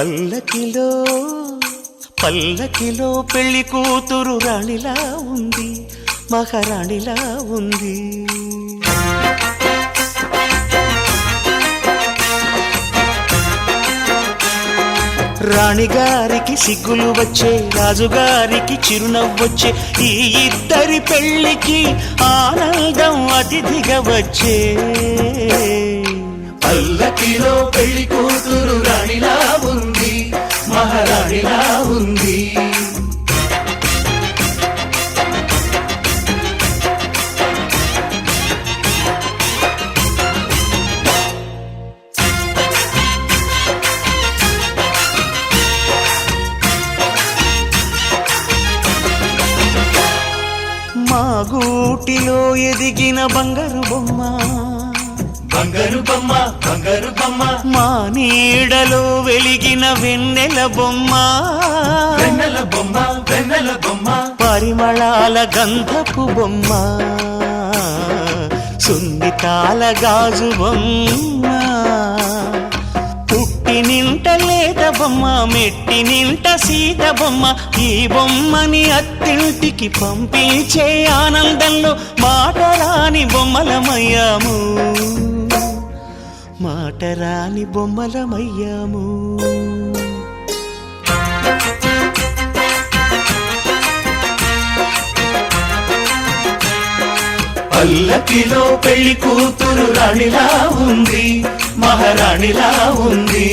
పల్లకిలో పల్లకిలో పెళ్లి కూతురు రాణిలా ఉంది, మహారాణిలా ఉంది. రాణిగారికి సిగ్గులు వచ్చే, రాజుగారికి చిరునవ్వొచ్చే, ఈ ఇద్దరి పెళ్లికి ఆనందం అతిథిగా వచ్చే. పల్లకిలో పెళ్లి కూతురు రాణిలా ఉంది, మహారాణిలా ఉంది. మా గూటిలో ఎదిగిన బంగారు బొమ్మ, బంగారు బొమ్మ, బంగారు బొమ్మ. మా నీడలో వెలిగిన వెన్నెల బొమ్మ, వెన్నెల బొమ్మ, వెన్నెల బొమ్మ. పరిమళాల గంధపు బొమ్మ, సున్నితాల గాజు బొమ్మ. పుట్టి నింట లేత బొమ్మ, మెట్టి నింట సీత బొమ్మ. ఈ బొమ్మని అత్తింటికి పంపించే ఆనందంలో మాటరాని బొమ్మలమయ్యాము, మాటరాని బొమ్మలమయ్యాము. పల్లకిలో పెళ్లి కూతురు రాణిలా ఉంది, మహారాణిలా ఉంది.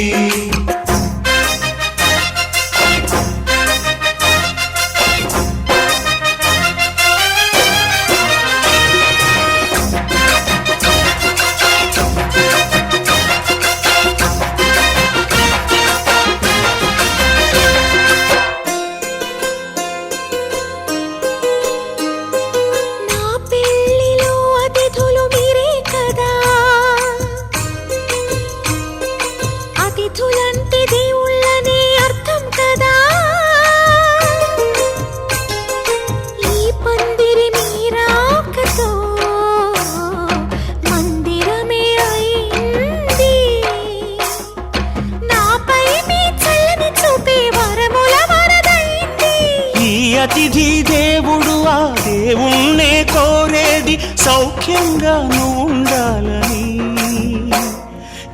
అతిథి దేవుడు ఆ దేవుణ్ణే కోరేది సౌఖ్యంగా ఉండాలని,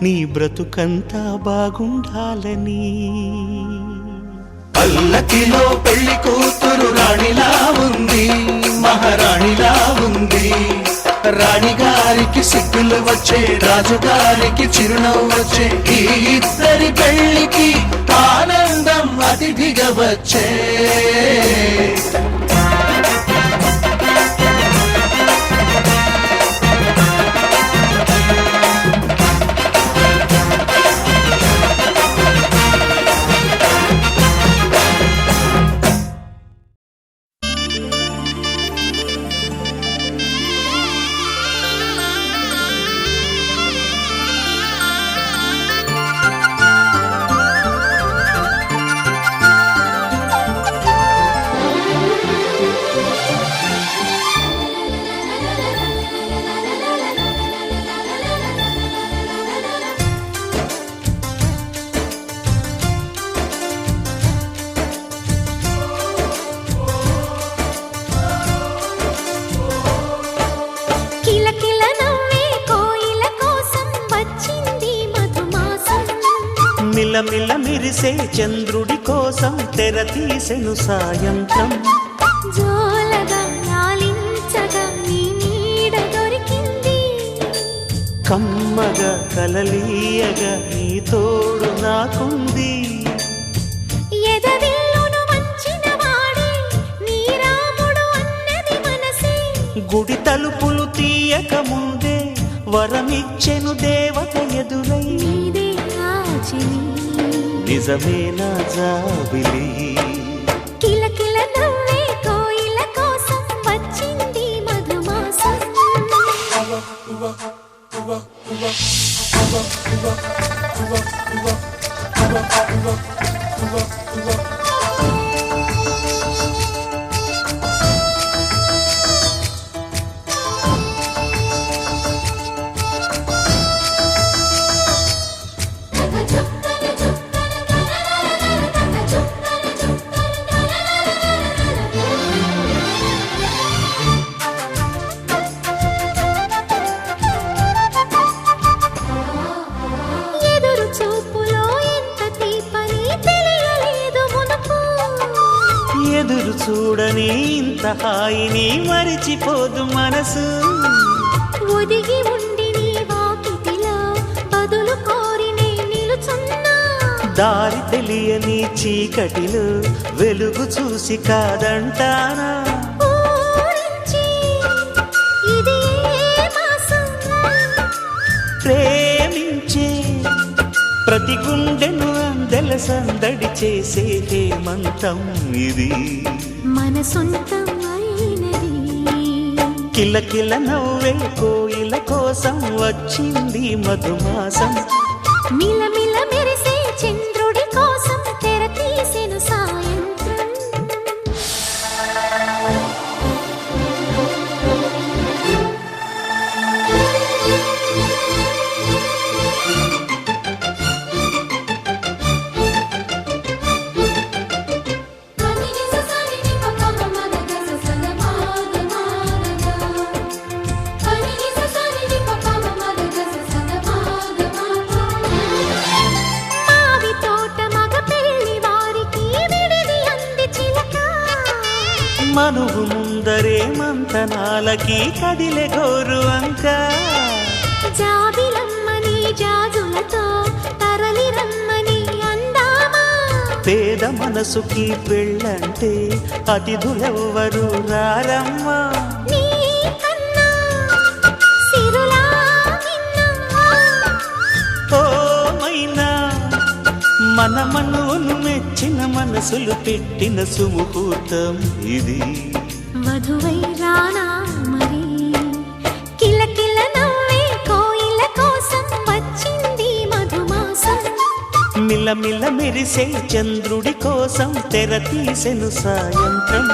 నీ బ్రతుకంతా బాగుండాలని. పల్లకిలో పెళ్లి కూతురు రాణిలా ఉంది, మహారాణిలా ఉంది. రాణిగారికి సిగ్గులు వచ్చే, రాజుగారికి చిరునవ్వు వచ్చే, ఈ ఇద్దరి పెళ్లికి ఆనందం అతిథిగా వచ్చే. మిలమిల మిరిసే చంద్రుడి కోసం తెర తీసెను సాయంత్రం. జోలగా లాలించగా నీ నీడ దొరికింది, కమ్మగా కలలీయగా నీ తోడు నాకుంది. ఎదవిల్లును వంచిన వాడే నీ రాముడు అన్నది మనసే. గుడి తలుపులు తీయక ముందే వరమిచ్చెను దేవత ఎదురై. నిజమేనా జాబిలి, కిలకిల నవ్వే కోయిల కోసం వచ్చింది మధుమాసం. ఎదురు చూడని ఇంత హాయిని మరిచిపోదు మనసు. ఒదిగి ఉండి నీ వాకిటిలో బదులు కోరి నే నిలుచున్నా. దారి తెలియని చీకటిలో వెలుగు చూసి కాదంటానా. ఊరించి ఇది ఏ మాసం? ప్రేమించే ప్రతి గుండెను అందెల సందడి చేసే హేమంతం ఇది. మన సొంతం అయినది. కిలకిల నవ్వే కోయిల కోసం వచ్చింది మధుమాసం. మిలమిల మెరిసే చంద్రుడి కోసం తెర తీసెను సాయంత్రం. మావి తోట మగ పెళ్లి వారికి విడిది అంది చిలక. మనువు ముందరే మంతనాలకి కదిలే గోరు అంక. జాబిలమ్మని జాజులతో తరలి రమ్మని అందామా. పేద మనసుకి పెళ్ళంటే అతిథులెవ్వరు రారమ్మా. నీ కన్నా సిరులా నిన్నా. ఓ మైనా మన మనువును మెచ్చిన మనసులు పెట్టిన సుముహూర్తం ఇది. వధువై రానా మరి. కిలకిల నవ్వే కోయిల కోసం వచ్చింది మధుమాసం. మిలమిల మెరిసే చంద్రుడి కోసం తెర తీసెను సాయంత్రం.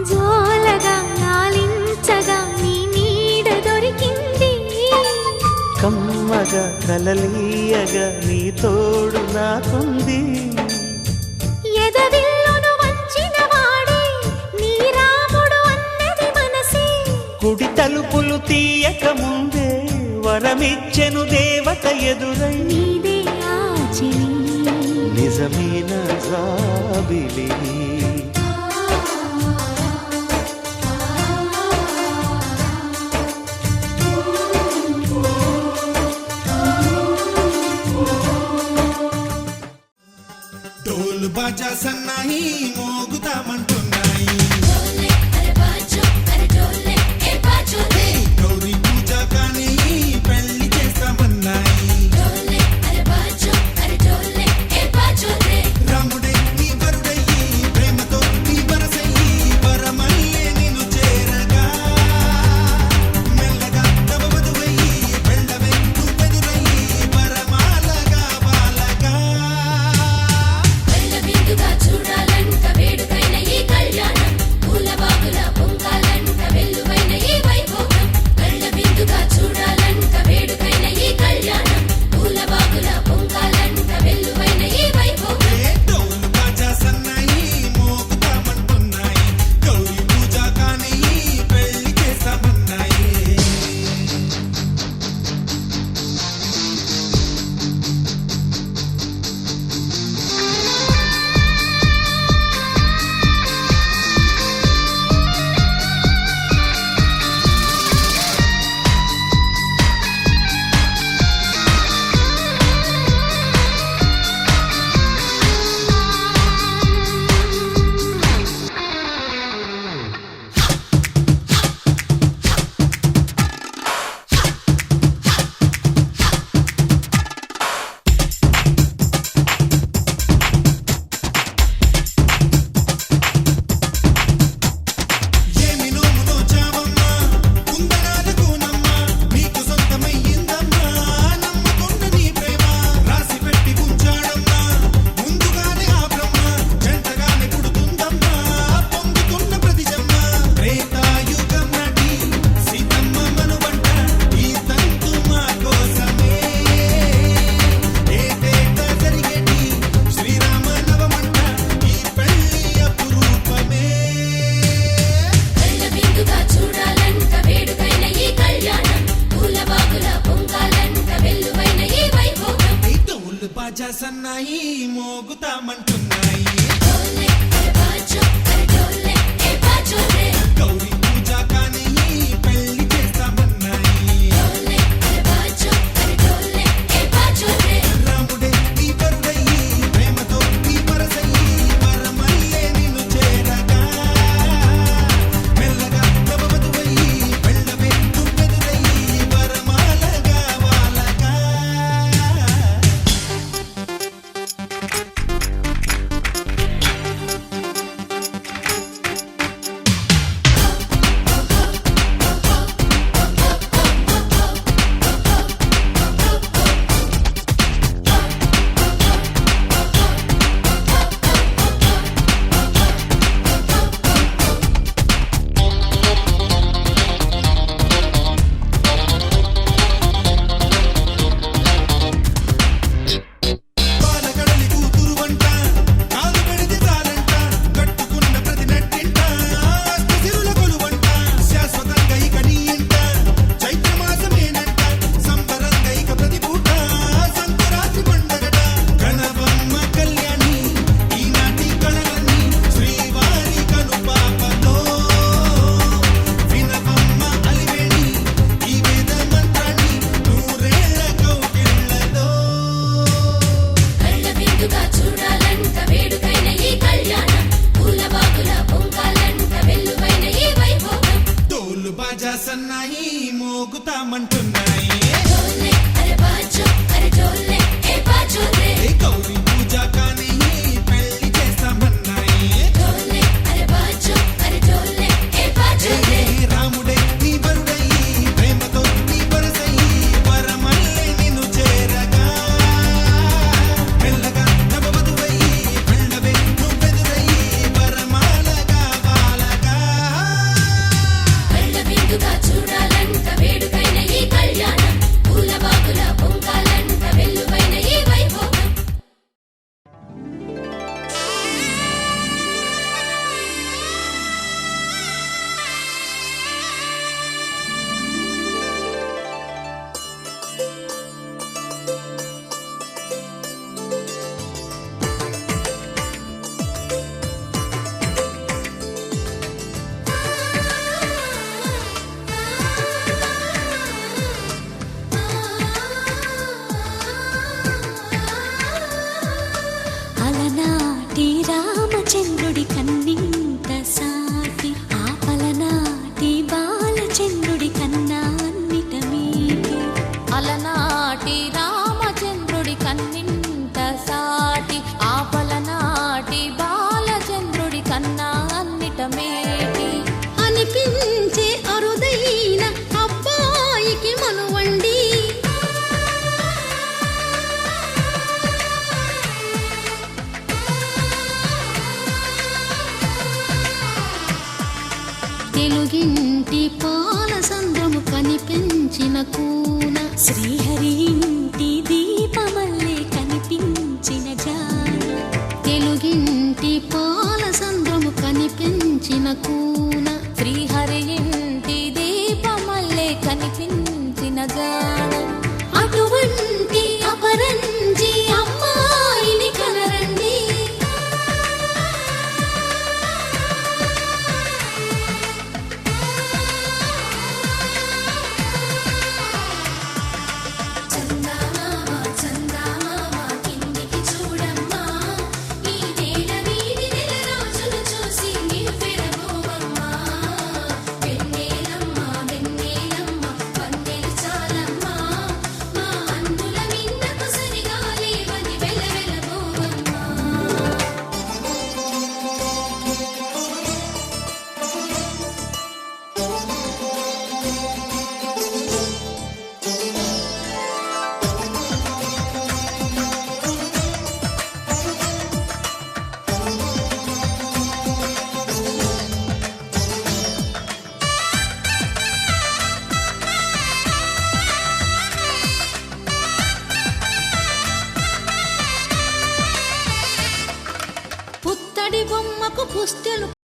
జోలగా లాలించగా నీ నీడ దొరికింది. కమ్మగా కలలీయగా నీ తోడు నాకుంది. ఎదవిల్లును వంచిన వాడే నీ రాముడు అన్నది మనసే. గుడి తలుపులు తీయక ముందే వరమిచ్చెను దేవత ఎదురై. నీదే ఆచిలి. నిజమైన జాబిలి. ढोल बाजा सन्नाही మోగుతామంటున్నాయి. గౌరీ పూజ కానీ పెళ్లి చేస్తామన్నాయి. రాముడే నీ వరుడయ్యి ప్రేమతో నీ వరసయ్యి వరమల్లే నిన్ను చేరగా మెల్లగా తవ వధువయ్యి వెళ్ళవే నువ్వెదురయ్యి వరమాలగా బాలగా. చూడాలంట వేడుకైన ఈ ఆడదామంటున్నాయి డోలే అరే బాజో అరే డోలే ఏ బాజో రే గౌరీ పూజ కానీ పెళ్లి చేస్తామన్నాయి డోలే అరే బాజో అరే డోలే ఏ బాజో రే రాముడే నీ వరుడయ్యి ప్రేమతో నీ వరసయ్యి వరమల్లే నిన్ను చేరగా మెల్లగా నవవధువయ్యి వెళ్ళవే నువ్వెదురయ్యి వరమాలగా వాలగా కళ్ళ విందుగా చూడాలంట వేడుకైన ఈ కళ్యాణం పూల బాగుల పొంగాలంట వెల్లువైన ఈ వైభోగం అలనాటి రామచంద్రుడి కన్నింత సాటి ఆపలనాటి బాలచంద్రుడి కన్నా అన్నిట మీటి అలనాటి రామచంద్రుడి కన్నింత సాటి ఆపలనాటి బాలచంద్రుడి కన్నా అన్నిట మేటి అనిపించే అరుదైన అబ్బాయికి మనువండి తెలుగింటి పాల సంద్రము కనిపించిన కూన శ్రీహరి ఇంటి దీపమల్లే కనిపించిన జాన తెలుగింటి పాల సంద్రము కనిపించిన కూన శ్రీహరి ఇంటి దీపమల్లే కనిపించిన జాన అటువంటి అపరంజి అమ్మాయిని కనరండి చందమామ చందమామ కిందికి చూడమ్మా ఈ నేల వీడి నెల రోజులు చూసి నీవు పెరగోవమ్మా వెన్నెలమ్మ వెన్నెలమ్మ వందెలు చాలమ్మా మా అందుల మిన్నకు సరిగా లేవని వెలవెలబోవమ్మా పుత్తడి బొమ్మకు పుస్తెలు